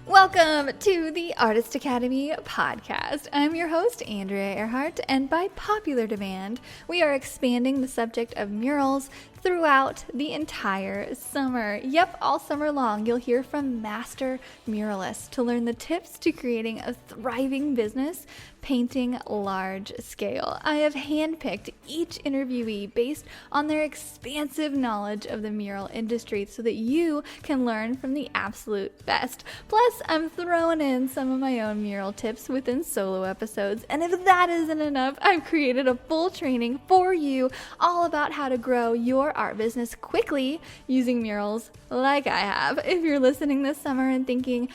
Welcome to the Artist Academy podcast. I'm your host, Andrea Earhart, and by popular demand, we are expanding the subject of murals throughout the entire summer. Yep, all summer long, you'll hear from master muralists to learn the tips to creating a thriving business painting large scale. I have handpicked each interviewee based on their expansive knowledge of the mural industry so that you can learn from the absolute best. Plus, I'm throwing in some of my own mural tips within solo episodes, and if that isn't enough, I've created a full training for you all about how to grow your art business quickly using murals like I have. If you're listening this summer and thinking,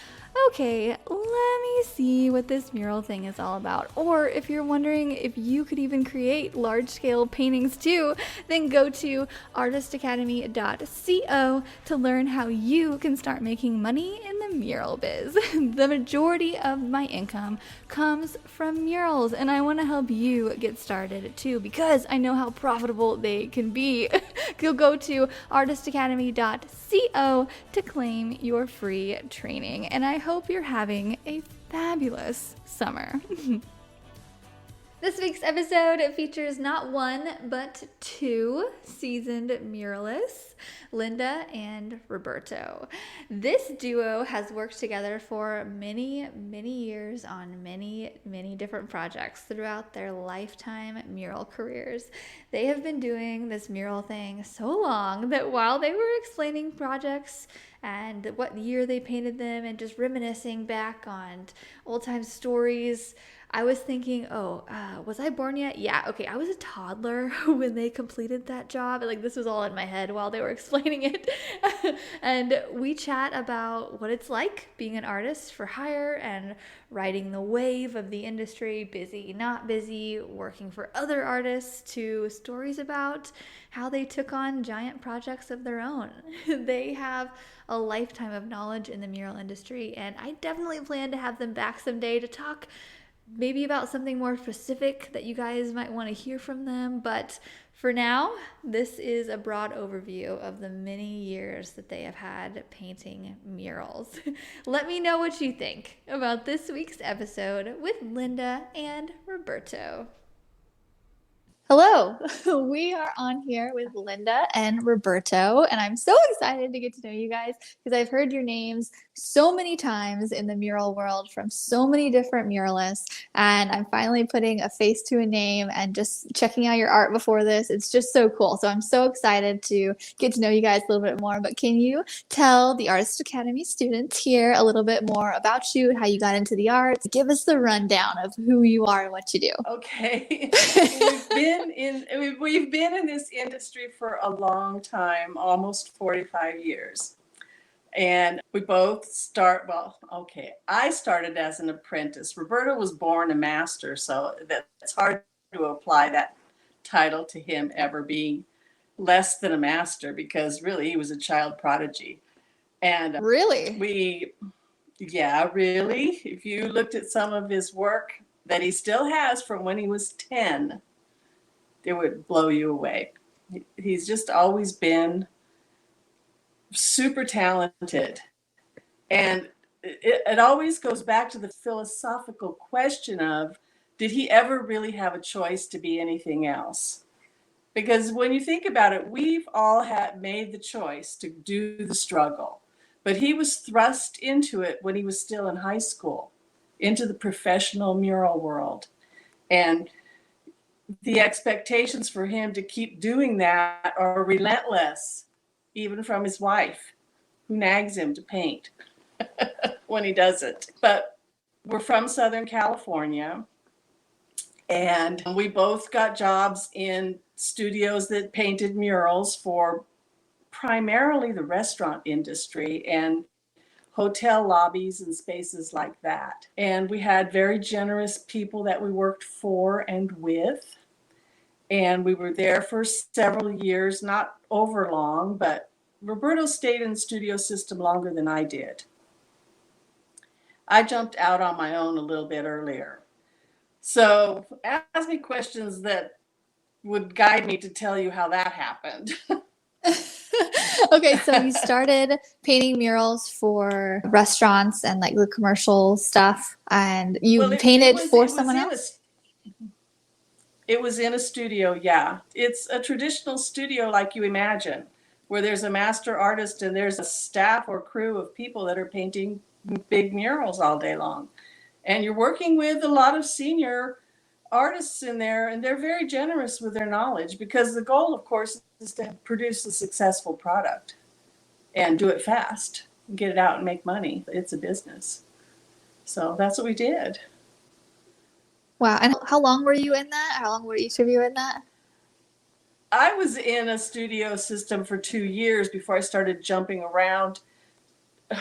okay, let me see what this mural thing is all about. Or if you're wondering if you could even create large-scale paintings too, then go to artistacademy.co to learn how you can start making money in the mural biz. The majority of my income comes from murals, and I want to help you get started too because I know how profitable they can be. You'll go to artistacademy.co to claim your free training, and I hope you're having a fabulous summer. This week's episode features not one, but two seasoned muralists, Linda and Roberto. This duo has worked together for many, many years on many, many different projects throughout their lifetime mural careers. They have been doing this mural thing so long that while they were explaining projects and what year they painted them and just reminiscing back on old time stories, I was thinking, was I born yet? Yeah, okay, I was a toddler when they completed that job. Like, this was all in my head while they were explaining it. And we chat about what it's like being an artist for hire and riding the wave of the industry, busy, not busy, working for other artists, to stories about how they took on giant projects of their own. They have a lifetime of knowledge in the mural industry, and I definitely plan to have them back someday to talk maybe about something more specific that you guys might want to hear from them. But for now, this is a broad overview of the many years that they have had painting murals. Let me know what you think about this week's episode with Linda and Roberto. Hello, we are on here with Linda and Roberto, and I'm so excited to get to know you guys because I've heard your names so many times in the mural world from so many different muralists, and I'm finally putting a face to a name and just checking out your art before this. It's just so cool. So I'm so excited to get to know you guys a little bit more, but can you tell the Artist Academy students here a little bit more about you, how you got into the arts? Give us the rundown of who you are and what you do. Okay. We've been in this industry for a long time, almost 45 years. And we both I started as an apprentice. Roberto was born a master, so it's hard to apply that title to him ever being less than a master because really he was a child prodigy. And Really? Really. If you looked at some of his work that he still has from when he was 10, it would blow you away. He's just always been super talented. And it always goes back to the philosophical question of, did he ever really have a choice to be anything else? Because when you think about it, we've all made the choice to do the struggle. But he was thrust into it when he was still in high school, into the professional mural world. And the expectations for him to keep doing that are relentless, even from his wife, who nags him to paint when he doesn't. But we're from Southern California, and we both got jobs in studios that painted murals for primarily the restaurant industry and hotel lobbies and spaces like that. And we had very generous people that we worked for and with. And we were there for several years, not over long, but Roberto stayed in the studio system longer than I did. I jumped out on my own a little bit earlier. So ask me questions that would guide me to tell you how that happened. Okay, so you started painting murals for restaurants and like the commercial stuff, and you Well, painted for someone else? it was in a studio, yeah. It's a traditional studio like you imagine, where there's a master artist and there's a staff or crew of people that are painting big murals all day long. And you're working with a lot of senior artists in there, and they're very generous with their knowledge because the goal, of course, is to produce a successful product and do it fast and get it out and make money. It's a business. So that's what we did. Wow. And how long were you in that? How long were each of you in that? I was in a studio system for 2 years before I started jumping around.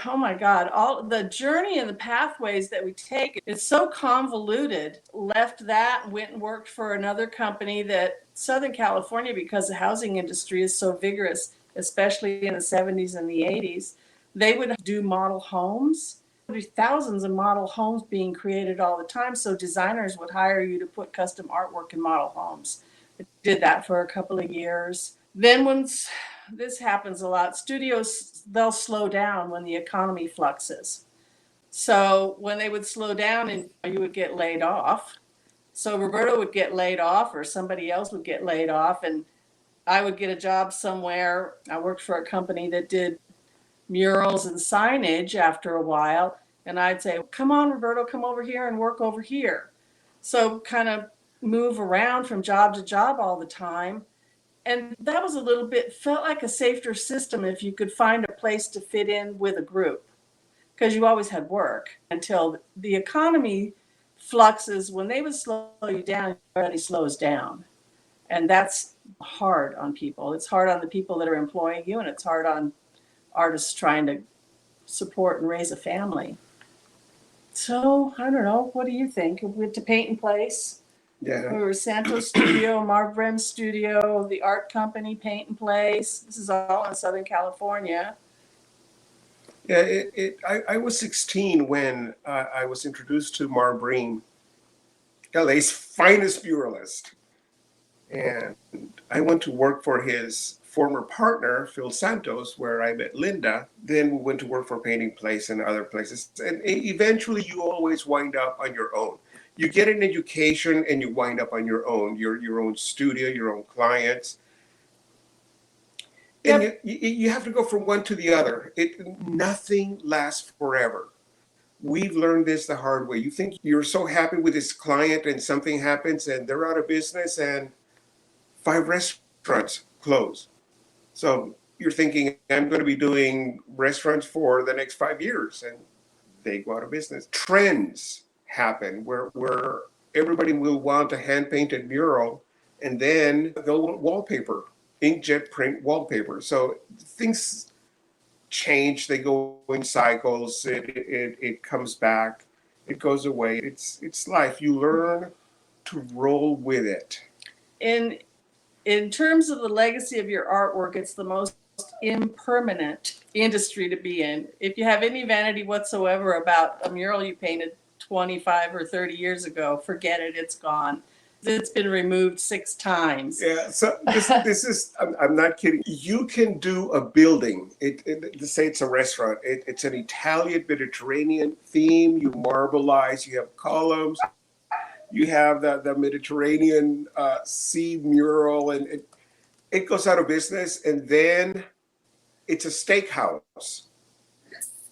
Oh my God, all the journey and the pathways that we take, it's so convoluted. Left that, went and worked for another company that Southern California, because the housing industry is so vigorous, especially in the 70s and the 80s, they would do model homes. There'd be thousands of model homes being created all the time. So designers would hire you to put custom artwork in model homes. I did that for a couple of years. Then once this happens a lot, studios, they'll slow down when the economy fluxes. So when they would slow down and you would get laid off. So Roberto would get laid off or somebody else would get laid off and I would get a job somewhere. I worked for a company that did murals and signage after a while. And I'd say, come on, Roberto, come over here and work over here. So kind of move around from job to job all the time. And that was a little bit, felt like a safer system if you could find a place to fit in with a group, because you always had work until the economy fluxes. When they would slow you down, everybody slows down. And that's hard on people. It's hard on the people that are employing you, and it's hard on artists trying to support and raise a family. So I don't know. What do you think? We went to Paint in Place. Yeah, We were Santos Studio, Marv Brem's studio, the art company, Paint in Place. This is all in Southern California. yeah. I was 16 when I was introduced to Marv Breen, LA's finest muralist, and I went to work for his former partner, Phil Santos, where I met Linda. Then we went to work for Painting Place and other places. And eventually you always wind up on your own. You get an education and you wind up on your own, your own studio, your own clients. And Yep. you have to go from one to the other. Nothing lasts forever. We've learned this the hard way. You think you're so happy with this client and something happens and they're out of business and 5 restaurants close. So you're thinking, I'm going to be doing restaurants for the next 5 years, and they go out of business. Trends happen where everybody will want a hand-painted mural, and then they'll want wallpaper, inkjet print wallpaper. So things change, they go in cycles, it comes back, it goes away. It's life. You learn to roll with it. In terms of the legacy of your artwork, it's the most impermanent industry to be in. If you have any vanity whatsoever about a mural you painted 25 or 30 years ago, forget it, it's gone. It's been removed 6 times. Yeah, so this is, I'm not kidding. You can do a building, let's say it's a restaurant, it's an Italian Mediterranean theme, you marbleize, you have columns, you have the Mediterranean sea mural, and it goes out of business, and then it's a steakhouse.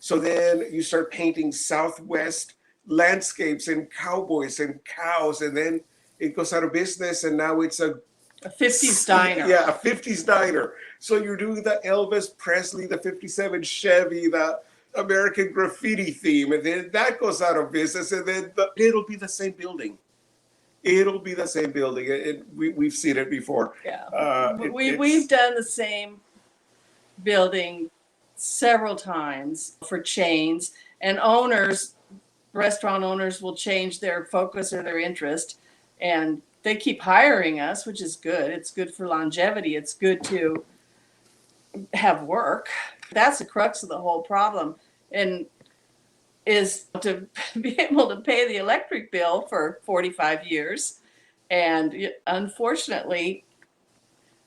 So then you start painting Southwest landscapes and cowboys and cows, and then it goes out of business, and now it's a 50s diner. Yeah, a 50s diner. So you're doing the Elvis Presley, the 57 Chevy, the American Graffiti theme, and then that goes out of business, and then it'll be the same building. It'll be the same building. We've seen it before. Yeah, we've done the same building several times for chains, and restaurant owners will change their focus or their interest, and they keep hiring us, which is good. It's good for longevity. It's good to have work. That's the crux of the whole problem, and is to be able to pay the electric bill for 45 years. And unfortunately,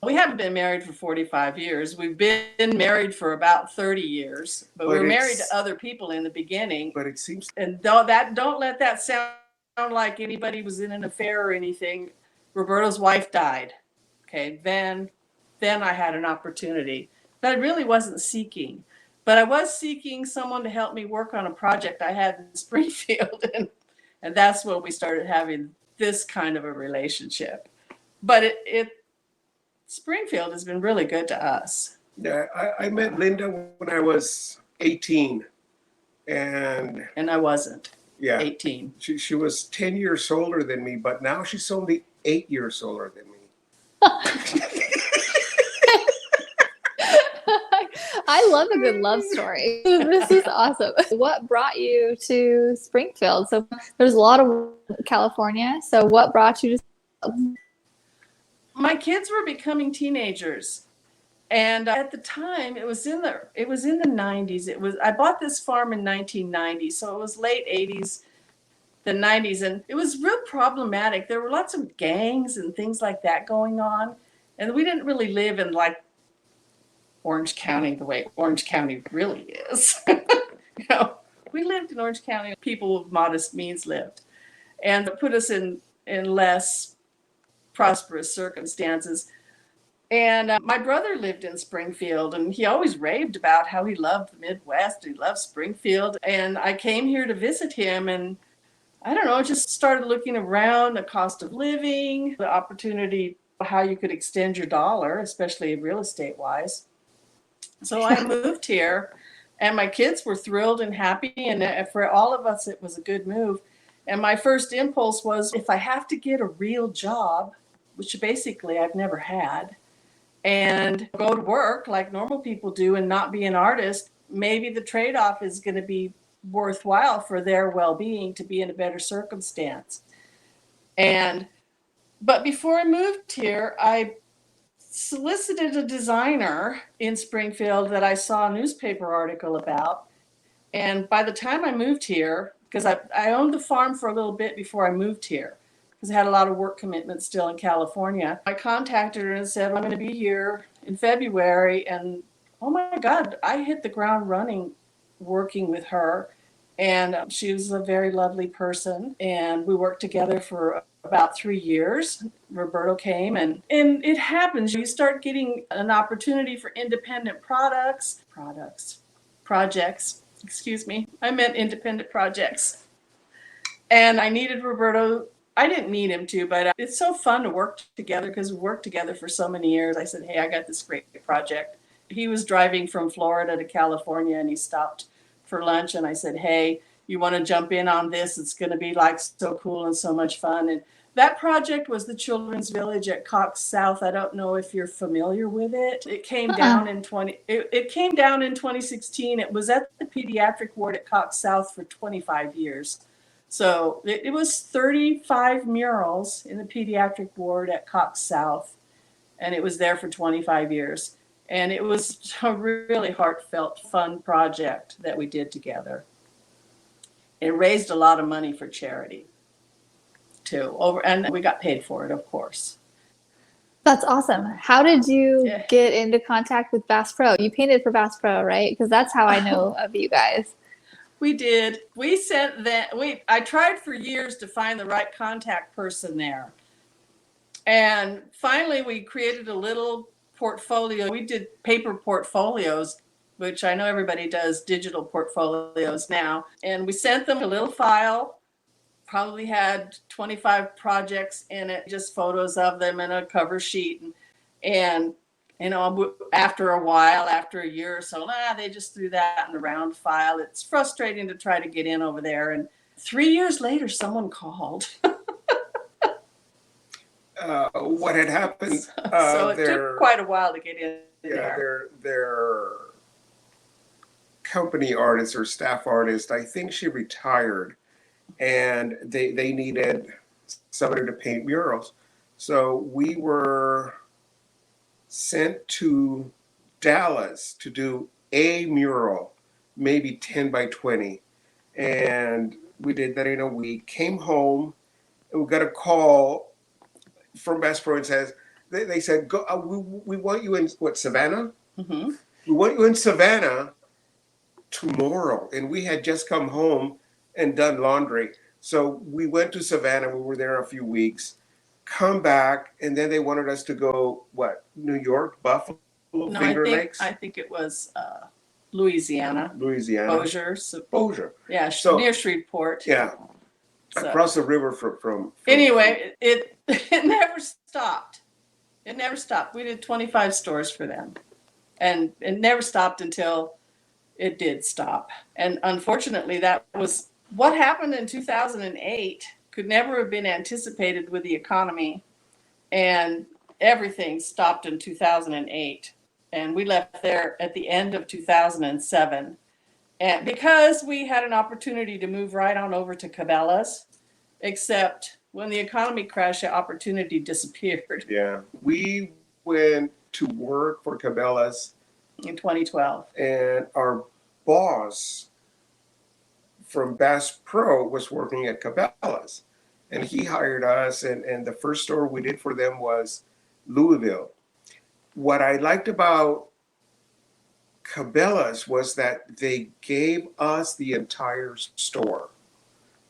We haven't been married for 45 years. We've been married for about 30 years, but we were married to other people in the beginning. But it seems, And don't let that sound like anybody was in an affair or anything. Roberto's wife died. Okay, then I had an opportunity that I really wasn't seeking, but I was seeking someone to help me work on a project I had in Springfield, and that's when we started having this kind of a relationship. But it Springfield has been really good to us. yeah, I met Linda when I was 18, and I wasn't yeah, 18. she was 10 years older than me, but now she's only 8 years older than me. I love a good love story. This is awesome. What brought you to Springfield? So there's a lot of California. So what brought you to? My kids were becoming teenagers, and at the time it was in the 90s. I bought this farm in 1990, so it was late 80s, the 90s, and it was real problematic. There were lots of gangs and things like that going on, and we didn't really live in like Orange County the way Orange County really is. We lived in Orange County. People with modest means lived, and it put us in less prosperous circumstances. And my brother lived in Springfield, and he always raved about how he loved the Midwest. He loved Springfield. And I came here to visit him, and I don't know, just started looking around the cost of living, the opportunity, how you could extend your dollar, especially real estate wise. So I moved here, and my kids were thrilled and happy. And for all of us, it was a good move. And my first impulse was, if I have to get a real job, which basically I've never had, and go to work like normal people do and not be an artist, maybe the trade-off is going to be worthwhile for their well-being to be in a better circumstance. But before I moved here, I solicited a designer in Springfield that I saw a newspaper article about. And by the time I moved here, because I owned the farm for a little bit before I moved here, because I had a lot of work commitments still in California. I contacted her and said, I'm going to be here in February. And oh my God, I hit the ground running working with her. And she was a very lovely person. And we worked together for about 3 years. Roberto came, and it happens. You start getting an opportunity for independent projects. Excuse me. I meant independent projects. And I needed Roberto. I didn't need him to, but it's so fun to work together because we worked together for so many years. I said, hey, I got this great project. He was driving from Florida to California, and he stopped for lunch. And I said, hey, you want to jump in on this? It's going to be like so cool and so much fun. And that project was the Children's Village at Cox South. I don't know if you're familiar with it. It came down in 2016. It was at the pediatric ward at Cox South for 25 years. So it was 35 murals in the pediatric ward at Cox South, and it was there for 25 years. And it was a really heartfelt, fun project that we did together. It raised a lot of money for charity, too. And we got paid for it, of course. That's awesome. How did you get into contact with Bass Pro? You painted for Bass Pro, right? Because that's how I know of you guys. We did. We sent that. I tried for years to find the right contact person there. And finally, we created a little portfolio. We did paper portfolios, which I know everybody does digital portfolios now. And we sent them a little file, probably had 25 projects in it, just photos of them and a cover sheet. And after a while, after a year or so, they just threw that in the round file. It's frustrating to try to get in over there. And 3 years later, someone called. What had happened? So it took quite a while to get in there. Their company artist or staff artist, I think she retired, and they needed somebody to paint murals. So we were sent to Dallas to do a mural, maybe 10 by 20. And we did that in a week. Came home, and we got a call from Bass Pro and says, they said, "Go. We want you in what, Savannah? Mm-hmm. We want you in Savannah tomorrow." And we had just come home and done laundry, so we went to Savannah. We were there a few weeks. Come back, and then they wanted us to go what? New York, Buffalo, No, Finger Lakes, I think it was Louisiana, Louisiana, Bossier. Bossier. Yeah, So- near Shreveport. Yeah, So- across the river from Anyway, it never stopped. It never stopped. We did 25 stores for them, and it never stopped until it did stop. And unfortunately, that was what happened in 2008. Could never have been anticipated with the economy, and everything stopped in 2008. And we left there at the end of 2007. And because we had an opportunity to move right on over to Cabela's, except when the economy crashed, the opportunity disappeared Yeah, we went to work for Cabela's, in 2012. and our boss from Bass Pro was working at Cabela's, and he hired us, and the first store we did for them was Louisville. What I liked about Cabela's was that they gave us the entire store.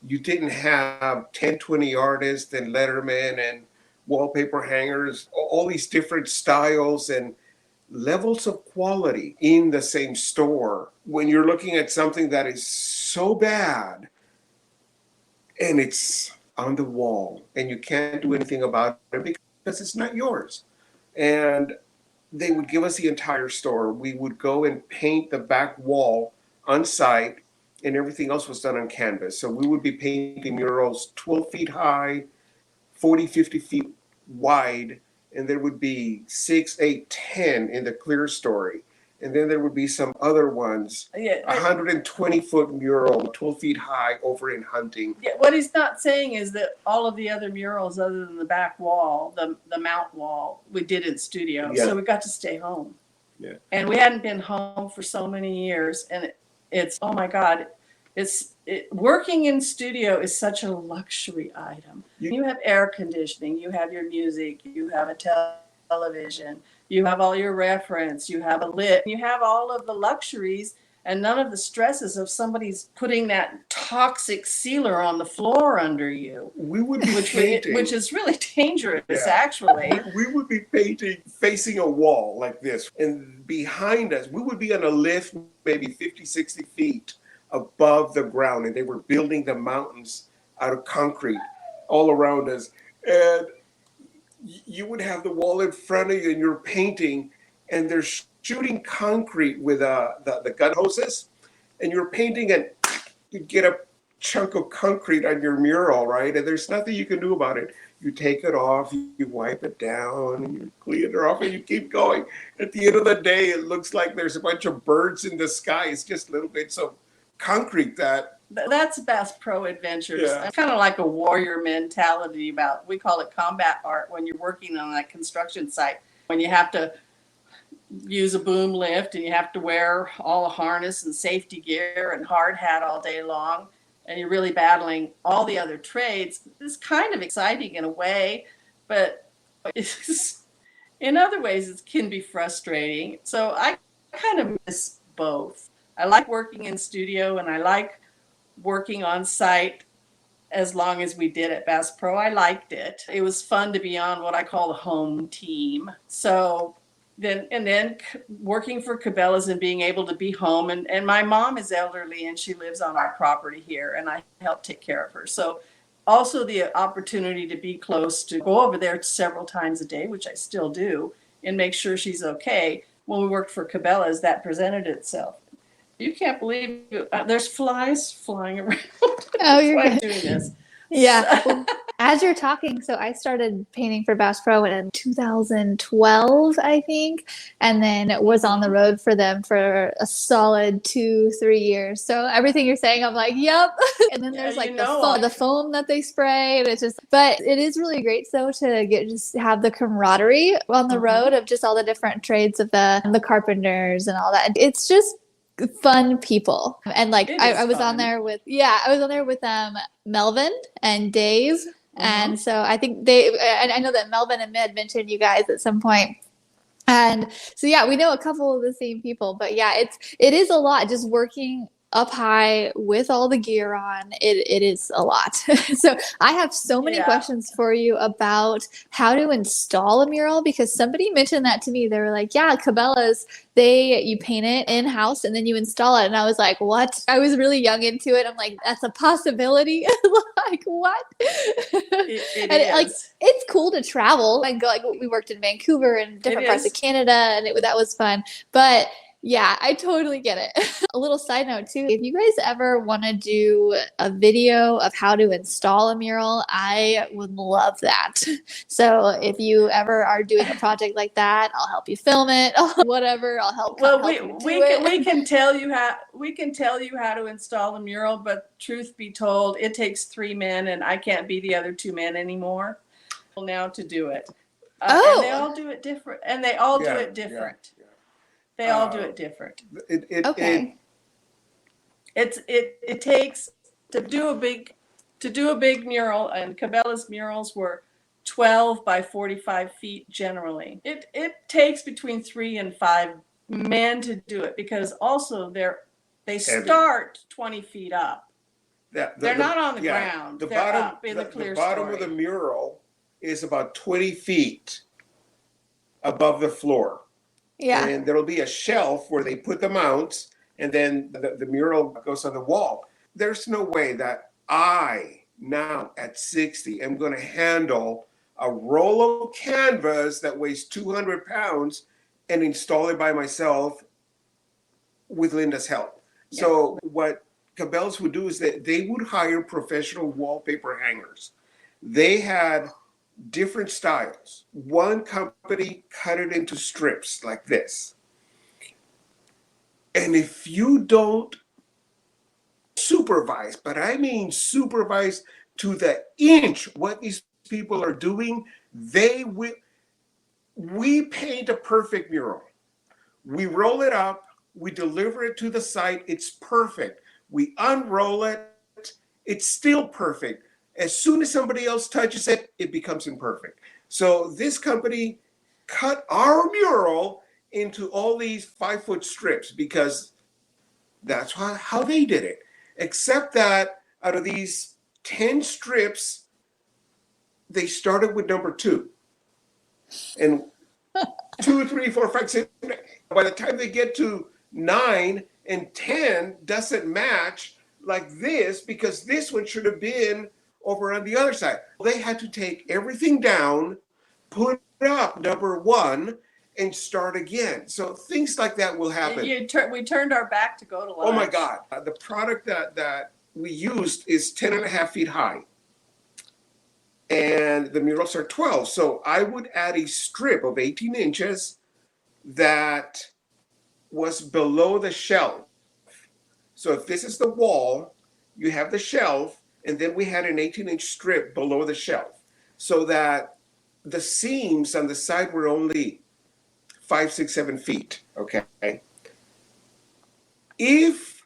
You didn't have 10, 20 artists and letterman and wallpaper hangers, all these different styles and levels of quality in the same store. When you're looking at something that is so bad and it's on the wall and you can't do anything about it because it's not yours. And they would give us the entire store. We would go and paint the back wall on site, and everything else was done on canvas. So we would be painting murals 12 feet high, 40, 50 feet wide, and there would be 6, 8, 10 in the clear story. And then there would be some other ones, Yeah, 120-foot mural, 12 feet high over in Hunting. yeah, what he's not saying is that all of the other murals, other than the back wall, the mount wall, we did in studio. Yeah. So we got to stay home. Yeah. And we hadn't been home for so many years. And it's, oh my God, working in studio is such a luxury item. You have air conditioning, you have your music, you have a television, you have all your reference, you have a lit, you have all of the luxuries and none of the stresses of somebody's putting that toxic sealer on the floor under you. We would be painting. Which is really dangerous, Yeah. actually. We would be painting facing a wall like this. And behind us, we would be on a lift maybe 50, 60 feet above the ground. And they were building the mountains out of concrete all around us. And you would have the wall in front of you and you're painting, and they're shooting concrete with the gun hoses, and you're painting and you get a chunk of concrete on your mural, right? And there's nothing you can do about it. You take it off, you wipe it down, and you clean it off, and you keep going. At the end of the day, it looks like there's a bunch of birds in the sky. It's just little bits of concrete That's Bass Pro Adventures. Yeah. It's kind of like a warrior mentality about, we call it combat art when you're working on a construction site, when you have to use a boom lift and you have to wear all the harness and safety gear and hard hat all day long, and you're really battling all the other trades. It's kind of exciting in a way, but in other ways it can be frustrating. So I kind of miss both. I like working in studio and I like working on site as long as we did at Bass Pro. I liked it. It was fun to be on what I call the home team. So then working for Cabela's and being able to be home. And my mom is elderly and she lives on our property here, and I help take care of her. So also the opportunity to be close, to go over there several times a day, which I still do, and make sure she's okay. When we worked for Cabela's, that presented itself. You can't believe it. There's flies flying around. Oh, you're Why I'm good. doing this. Yeah. Well, as you're talking, so I started painting for Bass Pro in 2012, I think, and then was on the road for them for a solid 2-3 years. So everything you're saying, I'm like, yep. And then there's like the foam that they spray. And it's just, but it is really great though to just have the camaraderie on the road of just all the different trades of the carpenters and all that. It's just fun people. And like I was on there with Melvin and Dave And so I think I know that Melvin and Mid mentioned you guys at some point. And so, yeah, we know a couple of the same people, but yeah, it is a lot just working up high with all the gear on. It is a lot. So I have so many questions for you about how to install a mural, because somebody mentioned that to me. They were like, yeah, Cabela's, you paint it in house and then you install it. And I was like, what? I was really young into it. I'm like, that's a possibility. Like, what? It And is. like, it's cool to travel and go. Like, we worked in Vancouver and different parts of Canada, and that was fun. But yeah, I totally get it. A little side note too, if you guys ever want to do a video of how to install a mural, I would love that. So if you ever are doing a project like that, I'll help you film it, whatever. I'll help. Well, we can tell you how to install a mural, but truth be told, it takes 3 men, and I can't be the other 2 men anymore now to do it. And they all do it different. They all do it different. They all do it different. Okay. It takes to do a big mural, and Cabela's murals were 12 by 45 feet generally. It takes between 3 and 5 men to do it, because also they start 20 feet up. They're not on the ground. They're up in the clear story. The bottom of the mural is about 20 feet above the floor. Yeah. And there'll be a shelf where they put the mounts, and then the mural goes on the wall. There's no way that I, now at 60, am going to handle a roll of canvas that weighs 200 pounds and install it by myself with Linda's help. Yeah. So what Cabela's would do is that they would hire professional wallpaper hangers. They had different styles. One company cut it into strips like this. And if you don't supervise, but I mean supervise to the inch what these people are doing, we paint a perfect mural. We roll it up, we deliver it to the site, it's perfect. We unroll it, it's still perfect. As soon as somebody else touches it, it becomes imperfect. So this company cut our mural into all these 5-foot strips because that's how they did it. Except that out of these 10 strips, they started with number 2. And 2, 3, 4, 5, 6, by the time they get to 9 and 10 doesn't match like this, because this one should have been over on the other side. They had to take everything down, put up number 1, and start again. So things like that will happen. We turned our back to go to lunch. Oh my God. The product that we used is 10.5 feet high. And the murals are 12. So I would add a strip of 18 inches that was below the shelf. So if this is the wall, you have the shelf, and then we had an 18-inch strip below the shelf, so that the seams on the side were only 5, 6, 7 feet, okay? If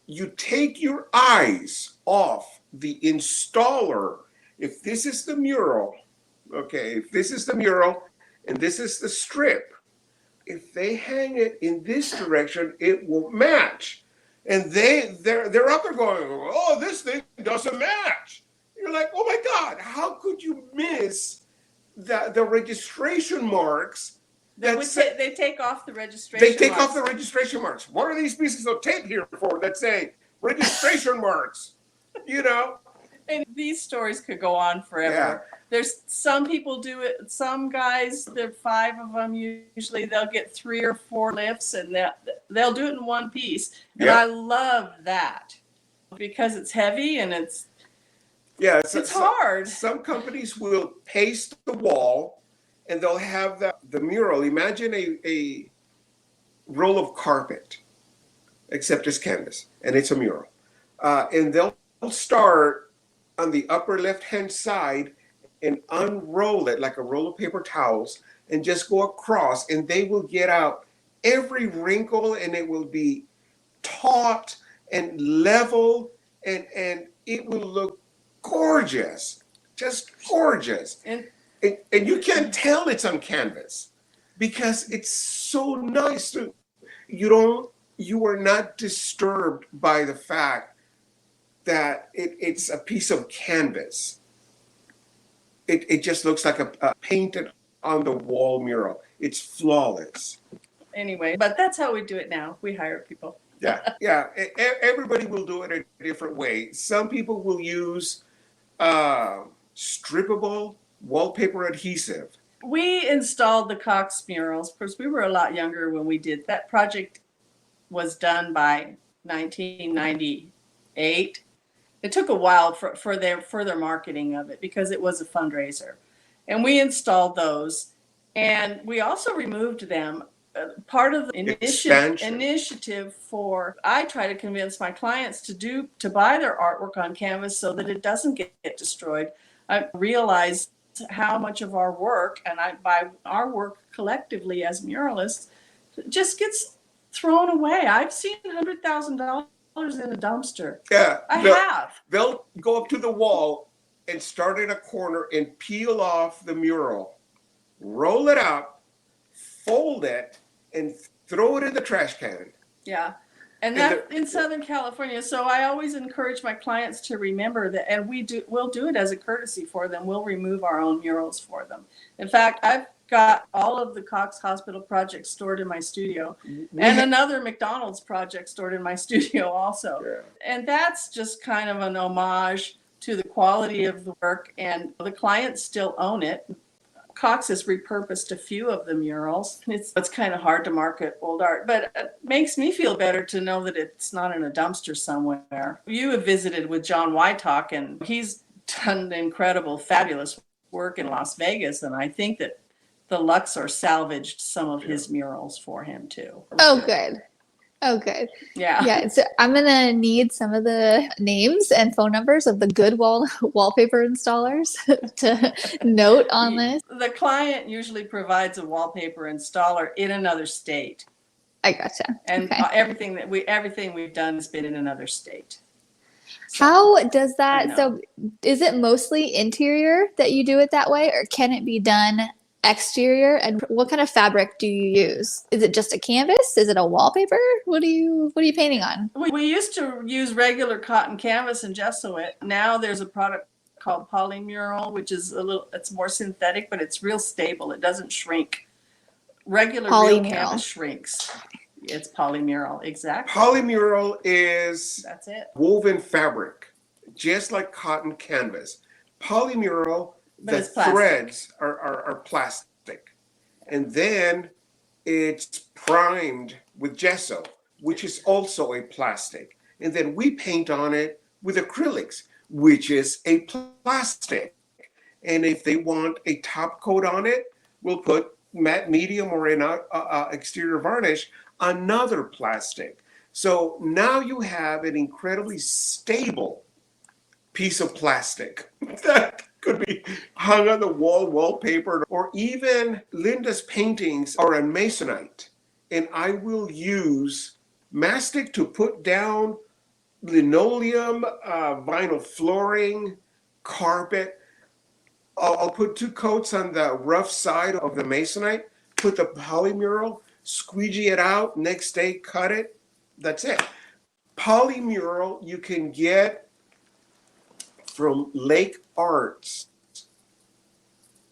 you take your eyes off the installer, if this is the mural, okay, if this is the mural and this is the strip, if they hang it in this direction, it won't match. And they're up there going, oh, this thing doesn't match. You're like, oh my God, how could you miss the registration marks? They take off the registration marks. They take off the registration marks. What are these pieces of tape here for that say registration marks? You know? And these stories could go on forever. Yeah. There's some people do it. Some guys, there are 5 of them usually. They'll get 3 or 4 lifts, and they'll do it in one piece. And I love that because it's heavy and it's hard. Some companies will paste the wall, and they'll have the mural. Imagine a roll of carpet, except it's canvas, and it's a mural. And they'll start on the upper left-hand side and unroll it like a roll of paper towels and just go across, and they will get out every wrinkle, and it will be taut and level, and it will look gorgeous. just gorgeous. And you can't tell it's on canvas because it's so nice. You are not disturbed by the fact that it's a piece of canvas. It just looks like a painted on the wall mural. It's flawless. Anyway, but that's how we do it now. We hire people. Yeah. Everybody will do it a different way. Some people will use strippable wallpaper adhesive. We installed the Cox murals. Of course, we were a lot younger when we did that project. Was done by 1998. It took a while for their further marketing of it because it was a fundraiser, and we installed those, and we also removed them. Part of the initiative for I try to convince my clients to buy their artwork on canvas so that it doesn't get destroyed. I realize how much of our work, and by our work collectively as muralists, just gets thrown away. I've seen $100,000 in a dumpster. Yeah, I have. They'll go up to the wall and start in a corner and peel off the mural, roll it up, fold it, and throw it in the trash can. Yeah. And that in Southern California. So I always encourage my clients to remember that, and we'll do it as a courtesy for them. We'll remove our own murals for them. In fact, I've got all of the Cox Hospital projects stored in my studio, and another McDonald's project stored in my studio also. Yeah. And that's just kind of an homage to the quality of the work, and the clients still own it. Cox has repurposed a few of the murals. It's kind of hard to market old art, but it makes me feel better to know that it's not in a dumpster somewhere. You have visited with John Wytalk, and he's done incredible, fabulous work in Las Vegas, and I think that the Luxor salvaged some of his murals for him too. Oh, good. Yeah. So I'm gonna need some of the names and phone numbers of the good wallpaper installers to note on this. The client usually provides a wallpaper installer in another state. I gotcha. And everything we've done has been in another state. So, how does that? So, is it mostly interior that you do it that way, or can it be done exterior? And what kind of fabric do you use? Is it just a canvas? Is it a wallpaper? What are you painting on? We used to use regular cotton canvas and gesso it. Now there's a product called Polymural, which is it's more synthetic, but it's real stable. It doesn't shrink. Regular real canvas shrinks. It's Polymural, exactly. Polymural is that's it. Woven fabric, just like cotton canvas. Polymural, the threads are plastic, and then it's primed with gesso, which is also a plastic, and then we paint on it with acrylics, which is a plastic. And if they want a top coat on it, we'll put matte medium or an exterior varnish, another plastic. So now you have an incredibly stable piece of plastic that could be hung on the wall, wallpaper, or even Linda's paintings are on masonite. And I will use mastic to put down linoleum, vinyl flooring, carpet. I'll put 2 coats on the rough side of the masonite, put the Polymural, squeegee it out, next day cut it. That's it. Polymural you can get from Lake Arts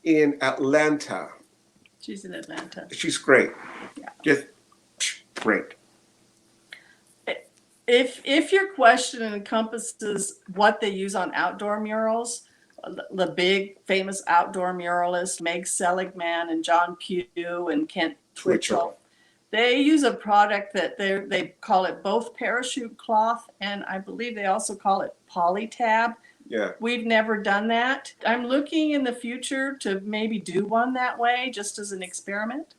in Atlanta. She's in Atlanta. She's great. Yeah. Just great. If your question encompasses what they use on outdoor murals, the big famous outdoor muralists, Meg Seligman and John Pugh and Kent Twitchell, they use a product that they call it both parachute cloth, and I believe they also call it polytab. Yeah. We've never done that. I'm looking in the future to maybe do one that way, just as an experiment.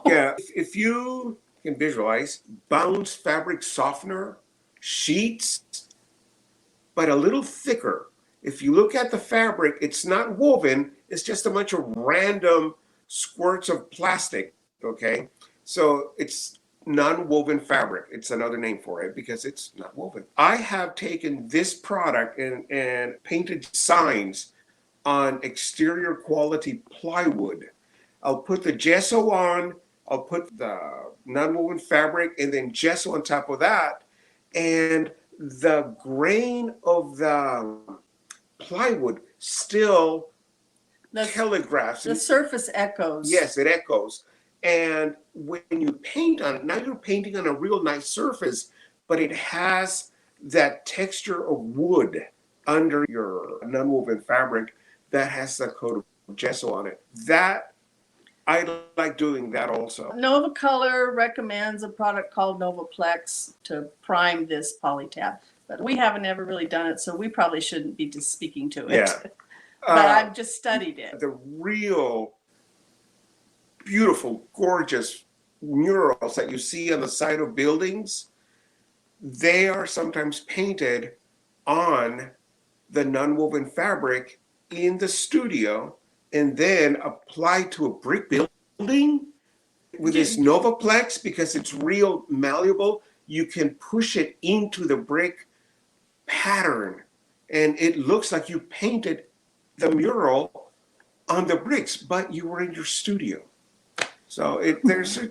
Yeah, if you can visualize, bounce fabric softener, sheets, but a little thicker. If you look at the fabric, it's not woven, it's just a bunch of random squirts of plastic, okay? So it's non-woven fabric. It's another name for it because it's not woven. I have taken this product and painted signs on exterior quality plywood. I'll put the gesso on, I'll put the non-woven fabric and then gesso on top of that. And the grain of the plywood still telegraphs. The surface echoes. Yes, it echoes. And when you paint on it, now you're painting on a real nice surface, but it has that texture of wood under your non-woven fabric that has the coat of gesso on it. That, I like doing that also. Nova Color recommends a product called Novaplex to prime this polytab. But we haven't ever really done it, so we probably shouldn't be just speaking to it. Yeah. But I've just studied it. The real beautiful, gorgeous murals that you see on the side of buildings, they are sometimes painted on the non-woven fabric in the studio and then applied to a brick building with this Novaplex, because it's real malleable. You can push it into the brick pattern and it looks like you painted the mural on the bricks, but you were in your studio. So there's a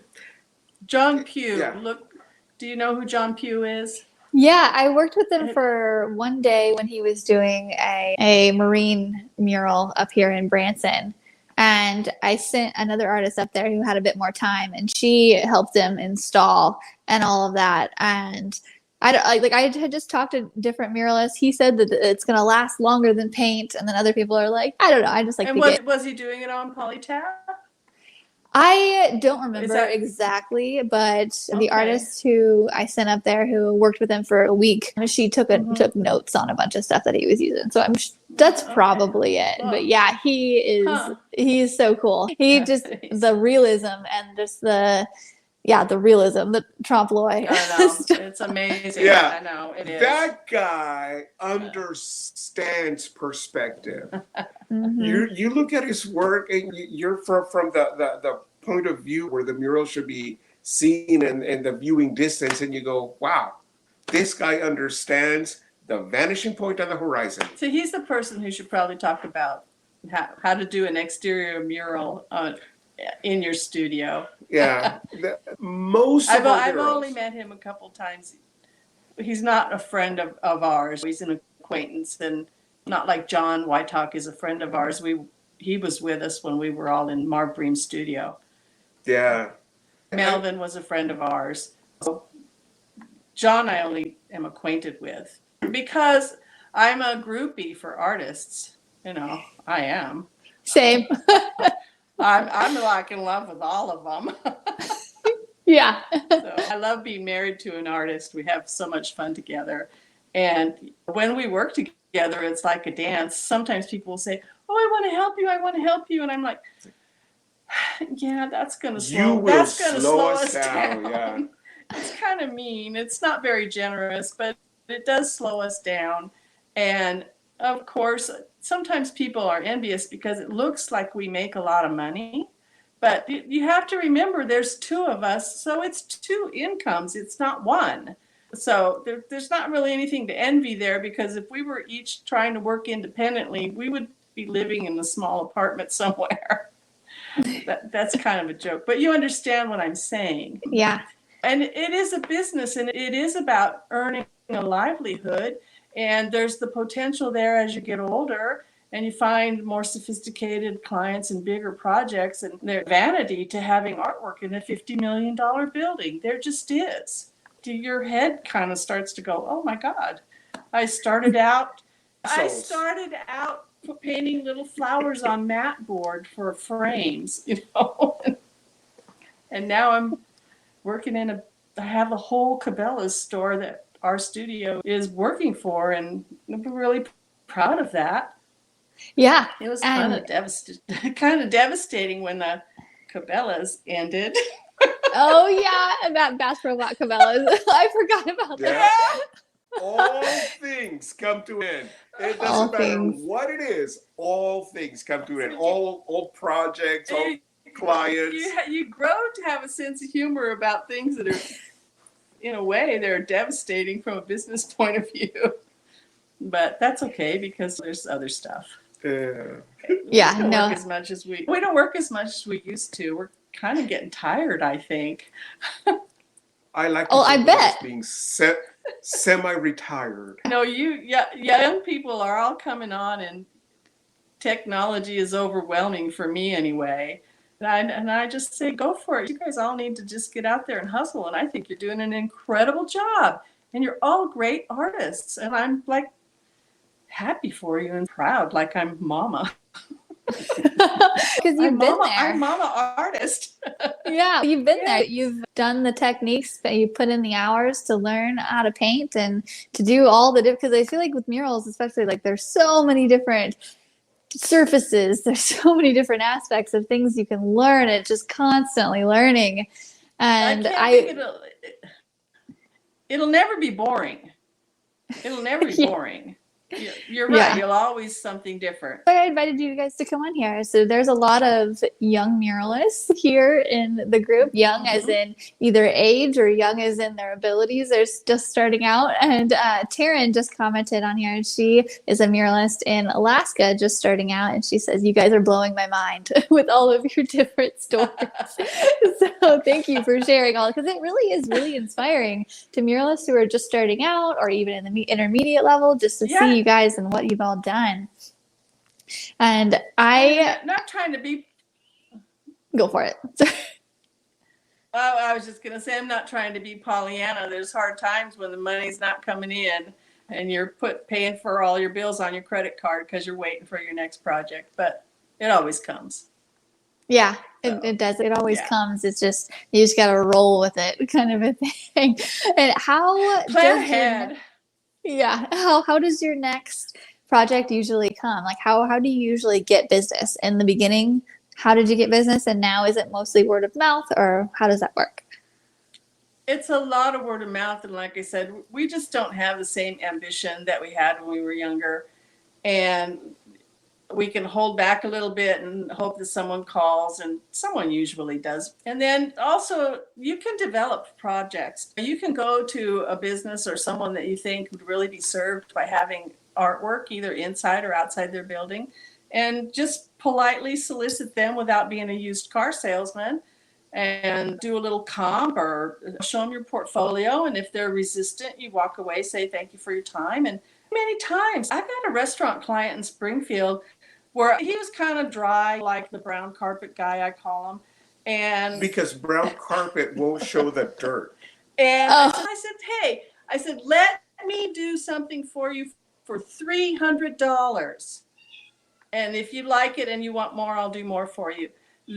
John Pugh. Yeah. Look, do you know who John Pugh is? Yeah, I worked with him for one day when he was doing a marine mural up here in Branson. And I sent another artist up there who had a bit more time, and she helped him install and all of that. And I had just talked to different muralists. He said that it's going to last longer than paint. And then other people are like, I don't know. I just like And was he doing it on polytab? I don't remember that- exactly, but Okay. the artist who I sent up there who worked with him for a week, she took notes on a bunch of stuff that he was using. So that's probably it. Well, but yeah, he's so cool. He just, the realism and just the realism, the trompe-l'oeil. I know. It's amazing. Yeah. I know. It is. that guy understands perspective. Mhm. You look at his work and you're from the point of view where the mural should be seen and the viewing distance, and you go, wow, this guy understands the vanishing point on the horizon. So he's the person who should probably talk about how to do an exterior mural in your studio. Yeah. I've only met him a couple times. He's not a friend of ours. He's an acquaintance, and not like John Whitetalk is a friend of ours. He was with us when we were all in Marv Bream's studio. Yeah. Melvin was a friend of ours. So John I only am acquainted with because I'm a groupie for artists. You know, I am. Same. I'm like in love with all of them. Yeah. So I love being married to an artist. We have so much fun together. And when we work together, it's like a dance. Sometimes people will say, oh, I want to help you. I want to help you. And I'm like, yeah, that's going to slow us down. Yeah. It's kind of mean. It's not very generous, but it does slow us down. And of course, sometimes people are envious because it looks like we make a lot of money. But you have to remember there's two of us, so it's two incomes. It's not one. So there's not really anything to envy there, because if we were each trying to work independently, we would be living in a small apartment somewhere. That's kind of a joke. But you understand what I'm saying. Yeah. And it is a business, and it is about earning a livelihood. And there's the potential there as you get older and you find more sophisticated clients and bigger projects, and their vanity to having artwork in a $50 million building. There just is. Your head kind of starts to go, oh my God. I started out painting little flowers on mat board for frames, you know. And now I'm working I have a whole Cabela's store that our studio is working for, and I'm really proud of that. Yeah. It was kind of devastating when the Cabela's ended. Oh yeah, and that Bass Pro Black Cabela's. I forgot about that. All things come to an end. It doesn't matter what it is. All things come to an end. All projects, all clients. You grow to have a sense of humor about things that are, in a way, they're devastating from a business point of view. But that's okay, because there's other stuff. Yeah, We don't no. work as much as we don't work as much as we used to. We're kind of getting tired, I think. I like to Oh, I think of it bet. as being semi-retired. No, young people are all coming on, and technology is overwhelming for me anyway. And I just say, go for it. You guys all need to just get out there and hustle. And I think you're doing an incredible job. And you're all great artists. And I'm like happy for you and proud, like I'm mama. Because you've been there. I'm mama artist. Yeah, you've been Yeah. there. You've done the techniques, that you put in the hours to learn how to paint and to do all the because I feel like with murals, especially, like there's so many different surfaces. There's so many different aspects of things you can learn. It's just constantly learning. And I can't think it'll never be boring. It'll never be Yeah. boring. You're right. Yeah. You'll always something different. I invited you guys to come on here. So there's a lot of young muralists here in the group, young as in either age or young as in their abilities. They're just starting out. And Taryn just commented on here, and she is a muralist in Alaska, just starting out. And she says, you guys are blowing my mind with all of your different stories. So thank you for sharing all, because it really is really inspiring to muralists who are just starting out or even in the intermediate level, just to see you guys and what you've all done. And I'm not trying to be. Go for it. I was just going to say, I'm not trying to be Pollyanna. There's hard times when the money's not coming in and you're paying for all your bills on your credit card because you're waiting for your next project, but it always comes. Yeah, it does. It always comes. It's just, you just got to roll with it, kind of a thing. And how plan ahead. How does your next project usually come? Like how do you usually get business? In the beginning, how did you get business? And now is it mostly word of mouth, or how does that work? It's a lot of word of mouth. And like I said, we just don't have the same ambition that we had when we were younger. And we can hold back a little bit and hope that someone calls, and someone usually does. And then also you can develop projects. You can go to a business or someone that you think would really be served by having artwork either inside or outside their building, and just politely solicit them without being a used car salesman, and do a little comp or show them your portfolio. And if they're resistant, you walk away, say thank you for your time. And many times I've got a restaurant client in Springfield where he was kind of dry, like the brown carpet guy, I call him. And because brown carpet won't show the dirt. And I said, let me do something for you for $300. And if you like it and you want more, I'll do more for you.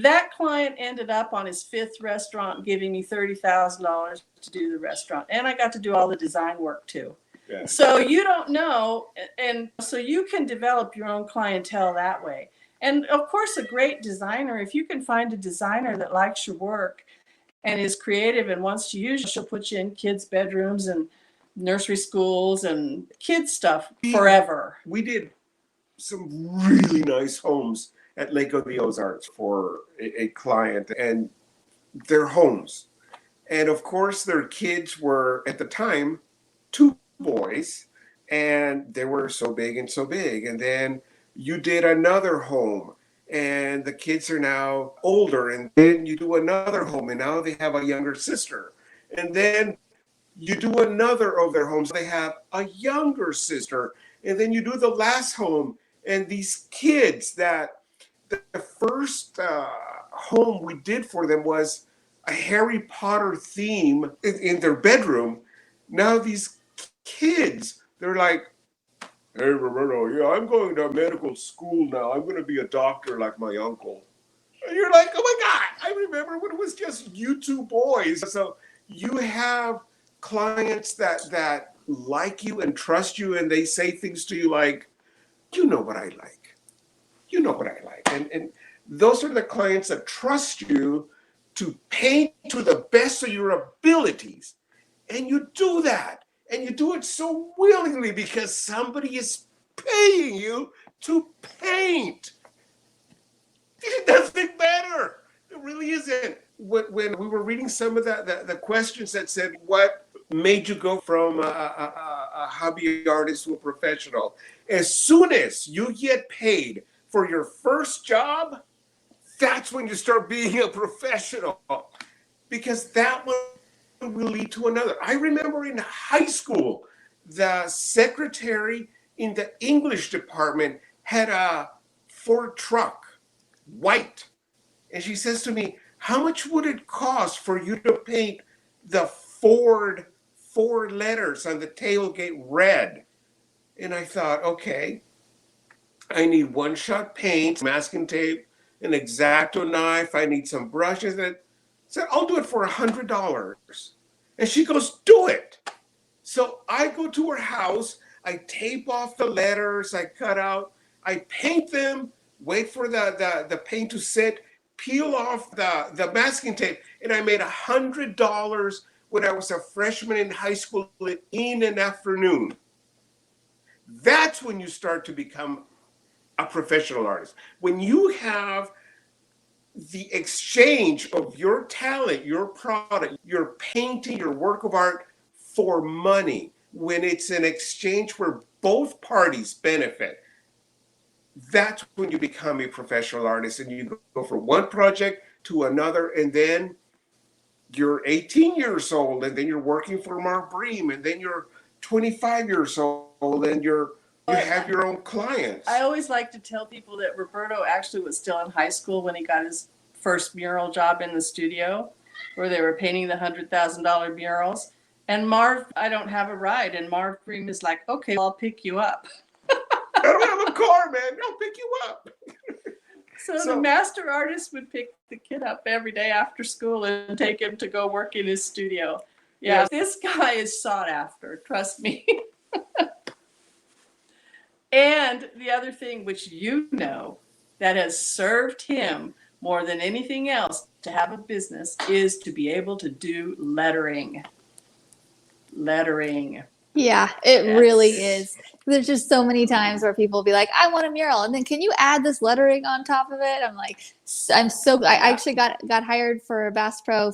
That client ended up on his 5th restaurant, giving me $30,000 to do the restaurant. And I got to do all the design work too. Yeah. So you don't know, and so you can develop your own clientele that way. And of course, a great designer, if you can find a designer that likes your work and is creative and wants to use you, she'll put you in kids' bedrooms and nursery schools and kids stuff forever. We did some really nice homes at Lake of the Ozarks for a client, and their homes. And of course, their kids were, at the time, 2 boys, and they were so big and so big. And then you did another home, and the kids are now older, and then you do another home, and now they have a younger sister. And then you do another of their homes, they have a younger sister. And then you do the last home, and these kids that the first home we did for them was a Harry Potter theme in their bedroom. Now these kids, they're like, hey, Roberto, yeah, I'm going to medical school now. I'm going to be a doctor like my uncle. And you're like, oh my God, I remember when it was just you 2 boys. So you have clients that like you and trust you, and they say things to you like, you know what I like. You know what I like. And those are the clients that trust you to paint to the best of your abilities. And you do that. And you do it so willingly because somebody is paying you to paint. It doesn't matter. It really isn't. When we were reading some of the questions that said, what made you go from a hobby artist to a professional. As soon as you get paid for your first job, that's when you start being a professional, because that one will lead to another. I remember in high school, the secretary in the English department had a Ford truck, white. And she says to me, how much would it cost for you to paint the Ford four letters on the tailgate red? And I thought, okay, I need one-shot paint, masking tape, an X-Acto knife. I need some brushes. And I said, I'll do it for $100. And she goes, do it. So I go to her house. I tape off the letters. I cut out. I paint them. Wait for the paint to set. Peel off the masking tape. And I made $100 when I was a freshman in high school in an afternoon. That's when you start to become a professional artist. When you have the exchange of your talent, your product, your painting, your work of art for money, when it's an exchange where both parties benefit, that's when you become a professional artist, and you go from one project to another, and then you're 18 years old, and then you're working for Mark Bream, and then you're 25 years old, and you have your own clients. I always like to tell people that Roberto actually was still in high school when he got his first mural job in the studio, where they were painting the $100,000 murals. And Marv, I don't have a ride. And Marv Bream is like, okay, I'll pick you up. I don't have a car, man. I'll pick you up. So the master artist would pick the kid up every day after school and take him to go work in his studio. Yeah, This guy is sought after, trust me. And the other thing, which you know, that has served him more than anything else to have a business, is to be able to do lettering. Yeah, it really is. There's just so many times where people will be like, I want a mural. And then can you add this lettering on top of it? I'm like, I actually got hired for Bass Pro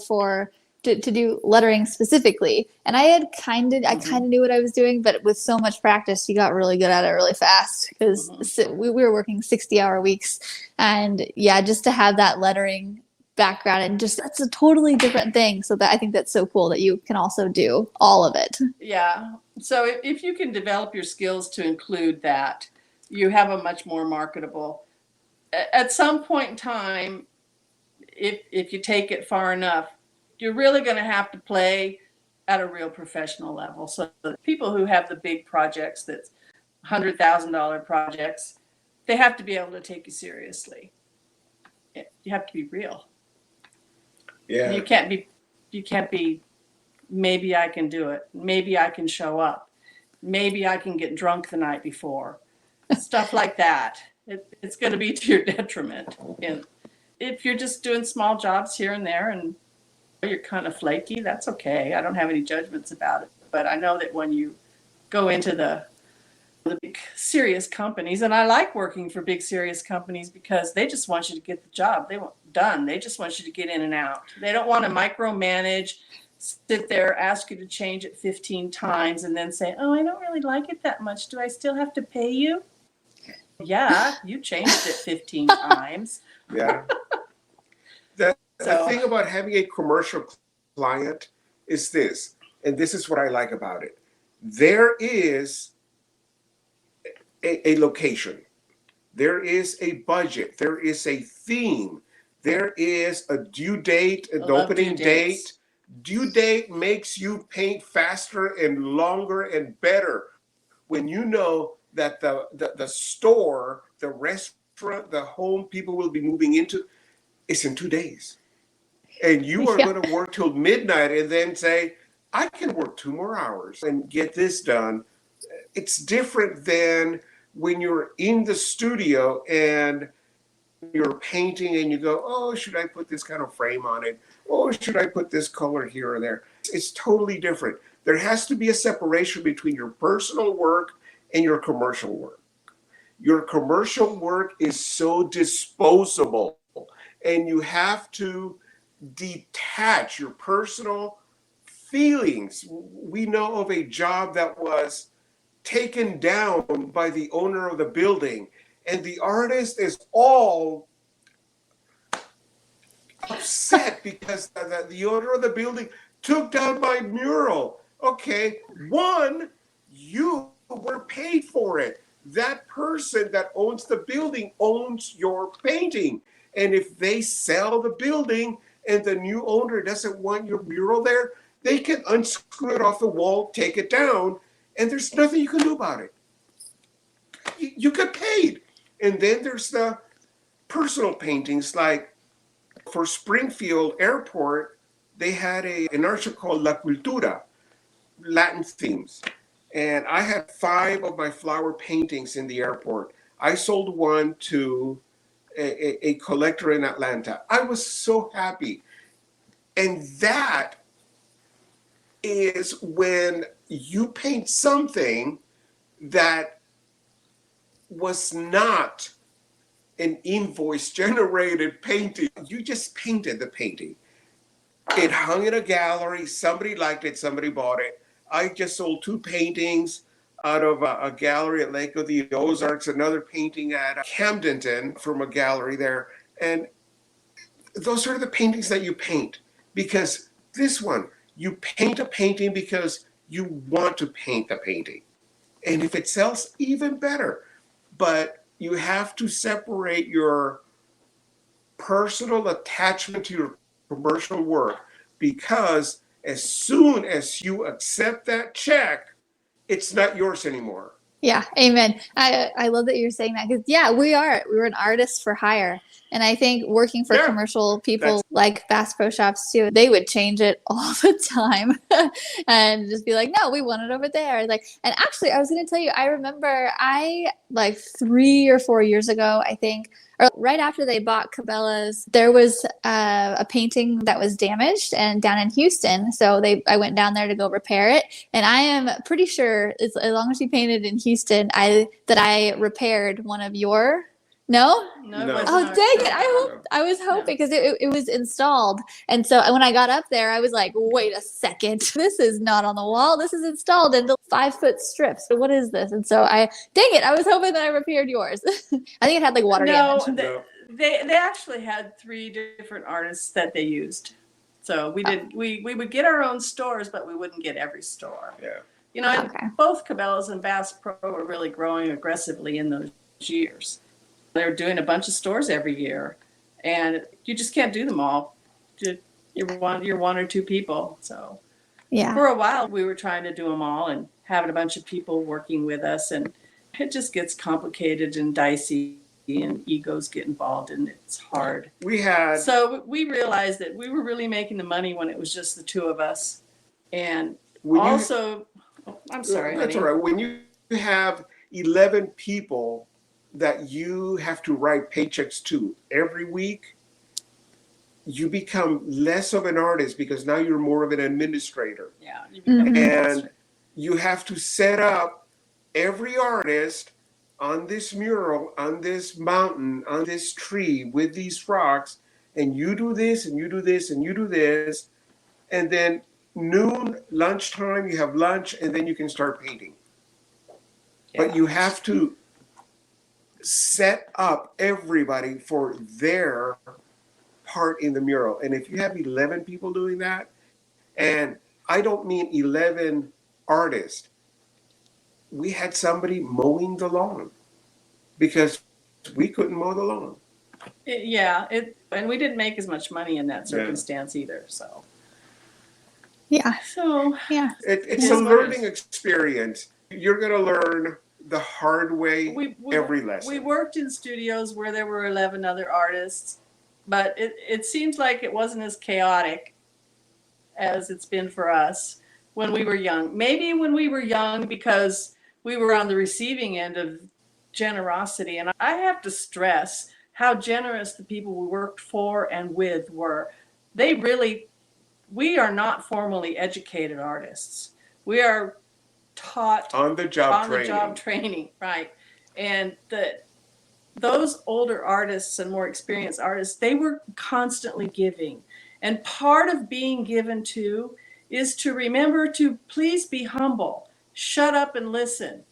to do lettering specifically. And I kind of knew what I was doing, but with so much practice, you got really good at it really fast, because we were working 60-hour weeks. And yeah, just to have that lettering background, and just, that's a totally different thing. So I think that's so cool that you can also do all of it. Yeah. So if you can develop your skills to include that, you have a much more marketable. At some point in time, if you take it far enough, you're really going to have to play at a real professional level. So the people who have the big projects, that's $100,000 projects, they have to be able to take you seriously. You have to be real. Yeah. You can't be, maybe I can do it. Maybe I can show up. Maybe I can get drunk the night before. Stuff like that. It's going to be to your detriment. And if you're just doing small jobs here and there and you're kind of flaky, that's okay. I don't have any judgments about it. But I know that when you go into the big serious companies, and I like working for big serious companies, because they just want you to get the job. They want done. They just want you to get in and out. They don't want to micromanage, sit there, ask you to change it 15 times, and then say, oh, I don't really like it that much. Do I still have to pay you? Yeah, you changed it 15 times. Yeah. The thing about having a commercial client is this, and this is what I like about it. There is a location. There is a budget. There is a theme. There is a due date, an opening date. Due date makes you paint faster and longer and better when you know that the store, the restaurant, the home people will be moving into is in 2 days. And you are going to work till midnight and then say, I can work 2 more hours and get this done. It's different than when you're in the studio and you're painting and you go, oh, should I put this kind of frame on it? Oh, should I put this color here or there? It's totally different. There has to be a separation between your personal work and your commercial work. Your commercial work is so disposable, and you have to detach your personal feelings. We know of a job that was taken down by the owner of the building, and the artist is all upset because the owner of the building took down my mural. Okay, one, you were paid for it. That person that owns the building owns your painting. And if they sell the building and the new owner doesn't want your mural there, they can unscrew it off the wall, take it down, and there's nothing you can do about it. You get paid. And then there's the personal paintings, like for Springfield Airport, they had an art show called La Cultura, Latin themes. And I had 5 of my flower paintings in the airport. I sold one to a collector in Atlanta. I was so happy. And that is when you paint something that was not an invoice generated painting. You just painted the painting. It hung in a gallery. Somebody liked it. Somebody bought it. I just sold 2 paintings out of a gallery at Lake of the Ozarks, another painting at Camdenton from a gallery there. And those are the paintings that you paint, because this one, you paint a painting because you want to paint the painting. And if it sells, even better. But you have to separate your personal attachment to your commercial work, because as soon as you accept that check, it's not yours anymore. Yeah, amen. I love that you're saying that, because we're an artist for hire. And I think working for commercial people like Bass Pro Shops too, they would change it all the time and just be like, no, we want it over there. Like, and actually I was going to tell you, I remember like 3 or 4 years ago, I think, or right after they bought Cabela's, there was a painting that was damaged and down in Houston. So I went down there to go repair it. And I am pretty sure as long as you painted in Houston, that I repaired one of your. No. Oh, dang it! I was hoping, because it was installed, and so when I got up there, I was like, "Wait a second, this is not on the wall. This is installed into 5-foot strips. So what is this?" And so I was hoping that I repaired yours. I think it had like water damage. No, they actually had 3 different artists that they used. So we would get our own stores, but we wouldn't get every store. Yeah. Both Cabela's and Bass Pro were really growing aggressively in those years. They're doing a bunch of stores every year, and you just can't do them all. You're 1 or 2 people. So for a while, we were trying to do them all and having a bunch of people working with us, and it just gets complicated and dicey, and egos get involved, and it's hard. So we realized that we were really making the money when it was just the 2 of us. And I'm sorry, that's honey. all right. When you have 11 people that you have to write paychecks to every week, you become less of an artist, because now you're more of an administrator. Yeah. You become and you have to set up every artist on this mural, on this mountain, on this tree, with these rocks, and you do this, and you do this, and you do this, and then noon, lunchtime, you have lunch, and then you can start painting. But you have to set up everybody for their part in the mural. And if you have 11 people doing that, and I don't mean 11 artists, we had somebody mowing the lawn because we couldn't mow the lawn. And we didn't make as much money in that circumstance either. So it's a learning experience. You're going to learn the hard way every lesson. We worked in studios where there were 11 other artists, but it seems like it wasn't as chaotic as it's been for us when we were young. Maybe when we were young, because we were on the receiving end of generosity. And I have to stress how generous the people we worked for and with were. We are not formally educated artists. We are taught on the job training, right? And those older artists and more experienced artists, they were constantly giving. And part of being given to is to remember to please be humble. Shut up and listen.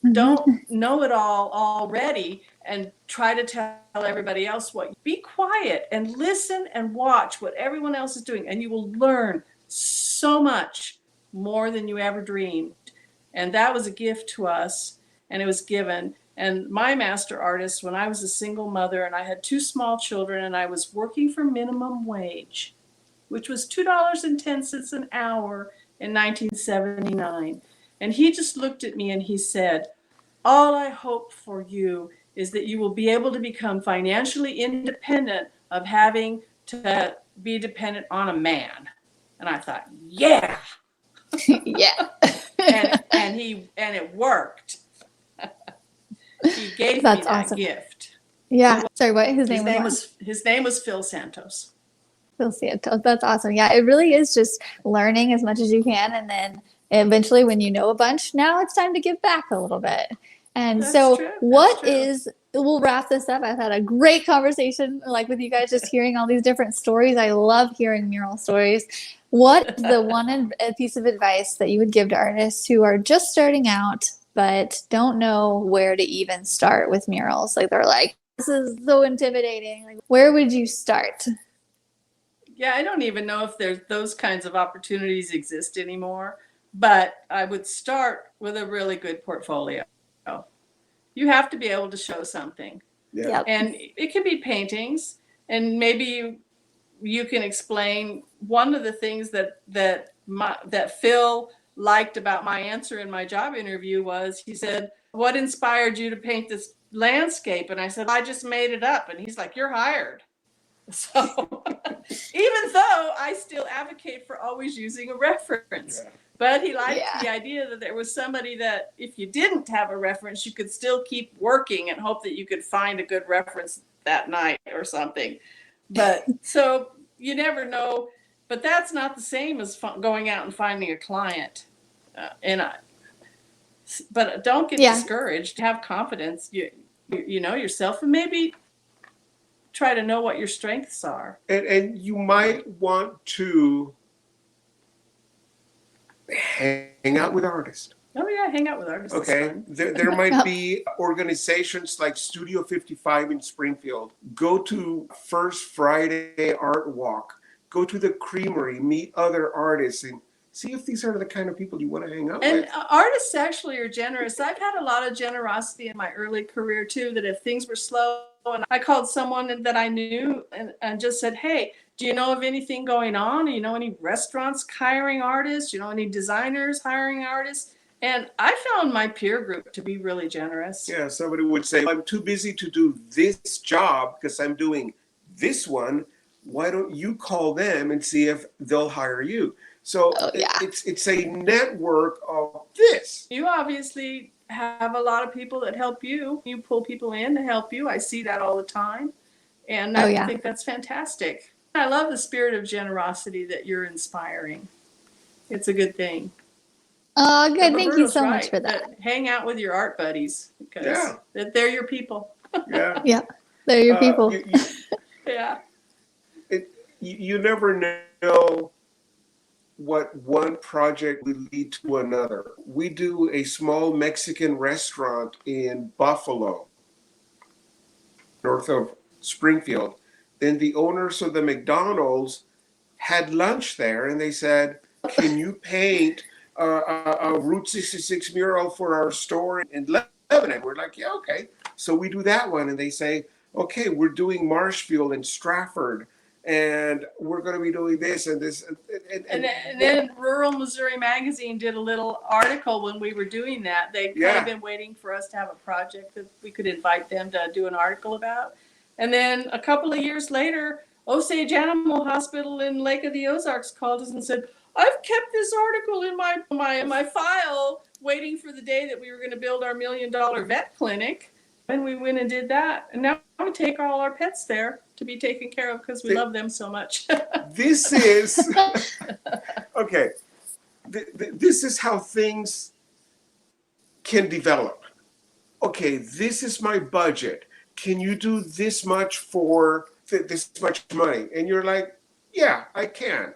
Mm-hmm. Don't know it all already and try to tell everybody else what. Be quiet and listen and watch what everyone else is doing, and you will learn so much more than you ever dreamed. And that was a gift to us, and it was given. And my master artist, when I was a single mother and I had 2 small children and I was working for minimum wage, which was $2.10 an hour in 1979. And he just looked at me and he said, all I hope for you is that you will be able to become financially independent of having to be dependent on a man. And I thought, yeah. Yeah. and it worked. He gave me that awesome. gift. Yeah. Sorry, what? His name was Phil Santos. Phil Santos. That's awesome. Yeah, it really is just learning as much as you can, and then eventually, when you know a bunch, now it's time to give back a little bit. And That's so, true. we'll wrap this up. I've had a great conversation, like with you guys, just hearing all these different stories. I love hearing mural stories. What's the one piece of advice that you would give to artists who are just starting out but don't know where to even start with murals? Like, they're like, this is so intimidating. Like, where would you start? Yeah, I don't even know if there's those kinds of opportunities exist anymore, but I would start with a really good portfolio. You have to be able to show something. Yeah. Yep. And it can be paintings, and maybe you can explain one of the things that Phil liked about my answer in my job interview was, he said, what inspired you to paint this landscape? And I said, I just made it up. And he's like, you're hired. So even though I still advocate for always using a reference, Yeah. but he liked the idea that there was somebody that if you didn't have a reference, you could still keep working and hope that you could find a good reference that night or something. But so you never know, but that's not the same as going out and finding a client. But don't get discouraged. Have confidence. You know yourself, and maybe try to know what your strengths are. And you might want to hang out with artists. Oh yeah, hang out with artists. Okay, there might be organizations like Studio 55 in Springfield. Go to First Friday Art Walk. Go to the Creamery, meet other artists, and see if these are the kind of people you want to hang out with. And artists actually are generous. I've had a lot of generosity in my early career too, that if things were slow and I called someone that I knew and just said, hey, do you know of anything going on? Do you know any restaurants hiring artists? Do you know any designers hiring artists? And I found my peer group to be really generous. Yeah, somebody would say, I'm too busy to do this job because I'm doing this one. Why don't you call them and see if they'll hire you? So it's a network of this. You obviously have a lot of people that help you. You pull people in to help you. I see that all the time. And I think that's fantastic. I love the spirit of generosity that you're inspiring. It's a good thing. Oh, good. Thank you so right, much for that. Hang out with your art buddies because they're your people. Yeah. Yeah, they're your people. Yeah. You never know what one project will lead to another. We do a small Mexican restaurant in Buffalo, north of Springfield. Then the owners of the McDonald's had lunch there, and they said, can you paint a Route 66 mural for our store in Lebanon? We're like, yeah, okay. So we do that one, and they say, okay, we're doing Marshfield and Stratford, and we're going to be doing this and this. And then Rural Missouri Magazine did a little article when we were doing that. They'd kind of been waiting for us to have a project that we could invite them to do an article about. And then a couple of years later, Osage Animal Hospital in Lake of the Ozarks called us and said, I've kept this article in my file waiting for the day that we were going to build our $1 million vet clinic. And we went and did that. And now we take all our pets there to be taken care of because we love them so much. This is, okay, this is how things can develop. Okay, this is my budget. Can you do this much for this much money? And you're like, yeah, I can.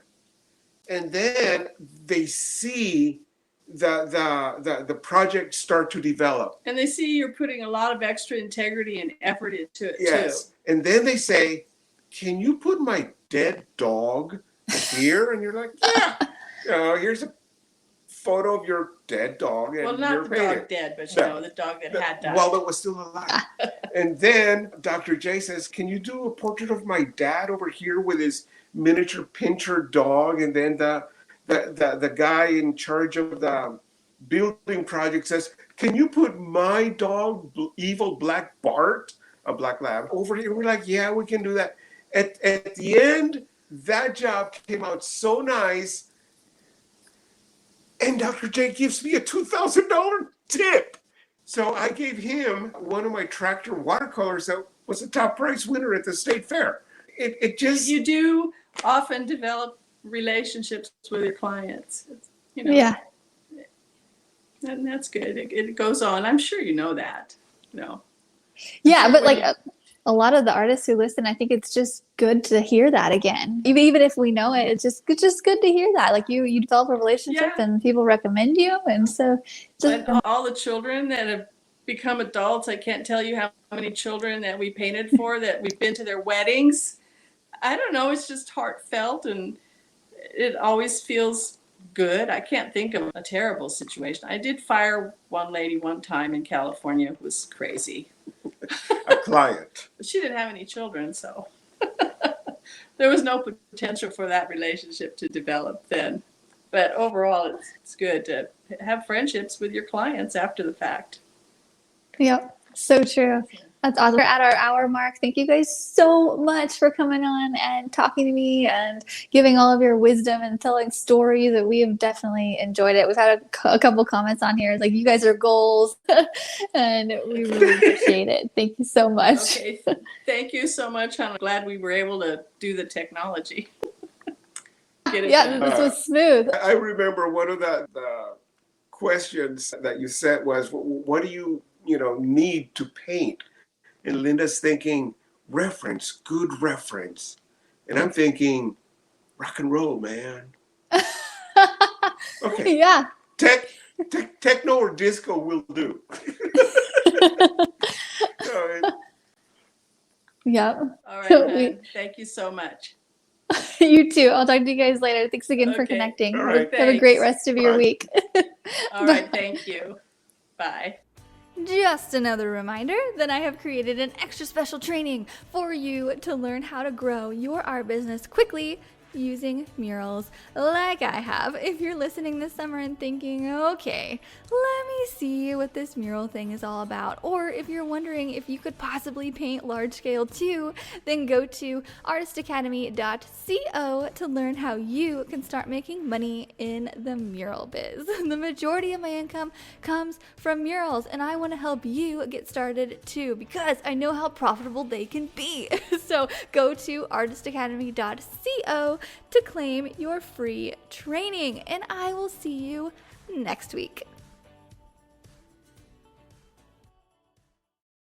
And then they see the project start to develop. And they see you're putting a lot of extra integrity and effort into it Yes. too. And then they say, can you put my dead dog here? And you're like, yeah. Here's a photo of your dead dog. And Well, not you're the painting. dog dead, but No. the dog that had died. While it was still alive. And then Dr. J says, can you do a portrait of my dad over here with his miniature pinscher dog? And then the guy in charge of the building project says, can you put my dog, evil Black Bart, a black lab, over here? We're like, yeah, we can do that. At the end, that job came out so nice. And Dr. J gives me a $2,000 tip. So I gave him one of my tractor watercolors that was a top prize winner at the state fair. It just... You do often develop relationships with your clients. Yeah. And that's good. It goes on. I'm sure you know that. Yeah, but like a lot of the artists who listen, I think it's just good to hear that again. Even if we know it, it's just good to hear that. Like you develop a relationship and people recommend you, and so and all the children that have become adults, I can't tell you how many children that we painted for that we've been to their weddings. I don't know, it's just heartfelt and it always feels good. I can't think of a terrible situation. I did fire one lady one time in California. It was crazy. A client. She didn't have any children, so there was no potential for that relationship to develop then. But overall, it's good to have friendships with your clients after the fact. Yep, so true. That's awesome. We're at our hour mark. Thank you guys so much for coming on and talking to me and giving all of your wisdom and telling stories. That we have definitely enjoyed it. We've had a couple comments on here like you guys are goals, and we really appreciate it. Thank you so much. Okay, thank you so much. I'm glad we were able to do the technology. Get it done. This was smooth. I remember one of the questions that you said was, what do you need to paint? And Linda's thinking, reference, good reference. And I'm thinking, rock and roll, man. Okay. Yeah. Techno or disco will do. Yep. All right, hon. Thank you so much. You too. I'll talk to you guys later. Thanks again for connecting. All right. Have a great rest of your Bye. week. All right, thank you. Bye. Just another reminder that I have created an extra special training for you to learn how to grow your art business quickly using murals like I have. If you're listening this summer and thinking, okay, let me see what this mural thing is all about, or if you're wondering if you could possibly paint large scale too, then go to artistacademy.co to learn how you can start making money in the mural biz. The majority of my income comes from murals, and I want to help you get started too because I know how profitable they can be. So go to artistacademy.co to claim your free training, and I will see you next week.